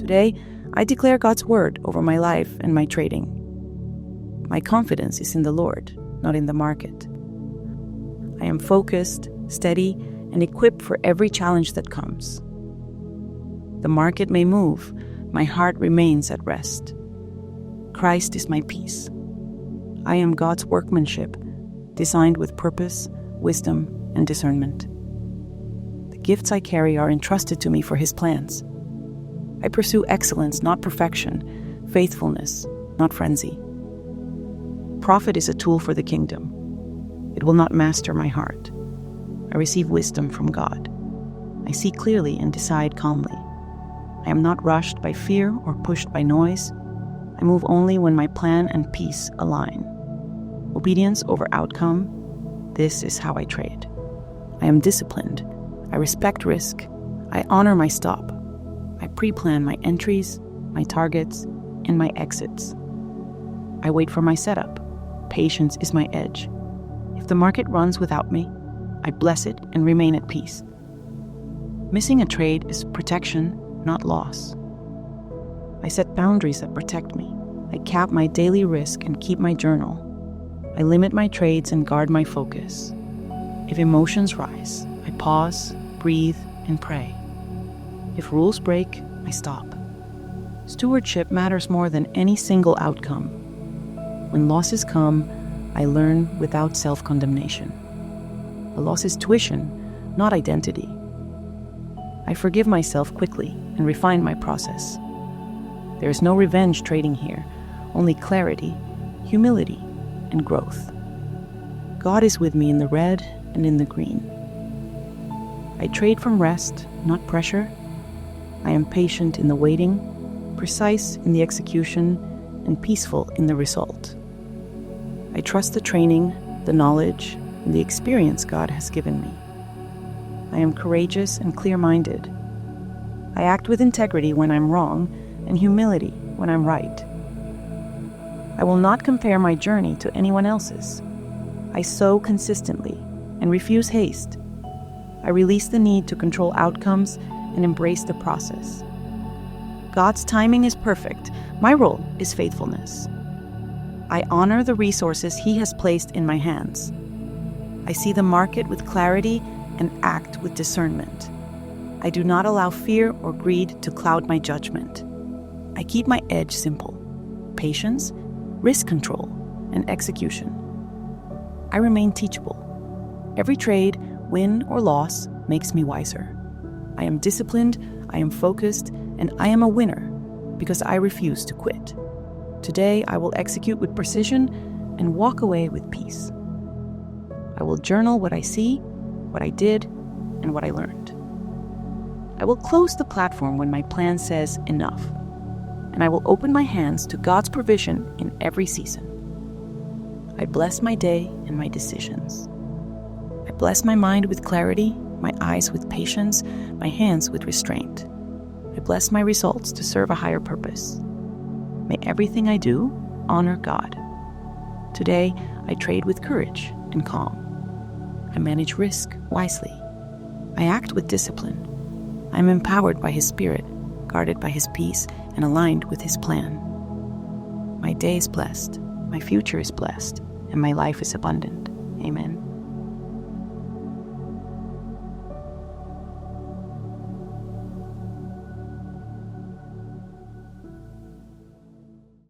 Today, I declare God's word over my life and my trading. My confidence is in the Lord, not in the market. I am focused, steady, and equipped for every challenge that comes. The market may move, my heart remains at rest. Christ is my peace. I am God's workmanship, designed with purpose, wisdom, and discernment. The gifts I carry are entrusted to me for His plans. I pursue excellence, not perfection, faithfulness, not frenzy. Profit is a tool for the kingdom. It will not master my heart. I receive wisdom from God. I see clearly and decide calmly. I am not rushed by fear or pushed by noise. I move only when my plan and peace align. Obedience over outcome, this is how I trade. I am disciplined. I respect risk. I honor my stop. I pre-plan my entries, my targets, and my exits. I wait for my setup. Patience is my edge. If the market runs without me, I bless it and remain at peace. Missing a trade is protection, not loss. I set boundaries that protect me. I cap my daily risk and keep my journal. I limit my trades and guard my focus. If emotions rise, I pause, breathe, and pray. If rules break, I stop. Stewardship matters more than any single outcome. When losses come, I learn without self-condemnation. A loss is tuition, not identity. I forgive myself quickly and refine my process. There is no revenge trading here, only clarity, humility, and growth. God is with me in the red and in the green. I trade from rest, not pressure. I am patient in the waiting, precise in the execution, and peaceful in the result. I trust the training, the knowledge, and the experience God has given me. I am courageous and clear-minded. I act with integrity when I'm wrong and humility when I'm right. I will not compare my journey to anyone else's. I sow consistently and refuse haste. I release the need to control outcomes and embrace the process. God's timing is perfect. My role is faithfulness. I honor the resources He has placed in my hands. I see the market with clarity and act with discernment. I do not allow fear or greed to cloud my judgment. I keep my edge simple: patience, risk control, and execution. I remain teachable. Every trade, win or loss, makes me wiser. I am disciplined, I am focused, and I am a winner because I refuse to quit. Today, I will execute with precision and walk away with peace. I will journal what I see, what I did, and what I learned. I will close the platform when my plan says enough, and I will open my hands to God's provision in every season. I bless my day and my decisions. I bless my mind with clarity, my eyes with patience, my hands with restraint. I bless my results to serve a higher purpose. May everything I do honor God. Today, I trade with courage and calm. I manage risk wisely. I act with discipline. I am empowered by His Spirit, guarded by His peace, and aligned with His plan. My day is blessed, my future is blessed, and my life is abundant. Amen.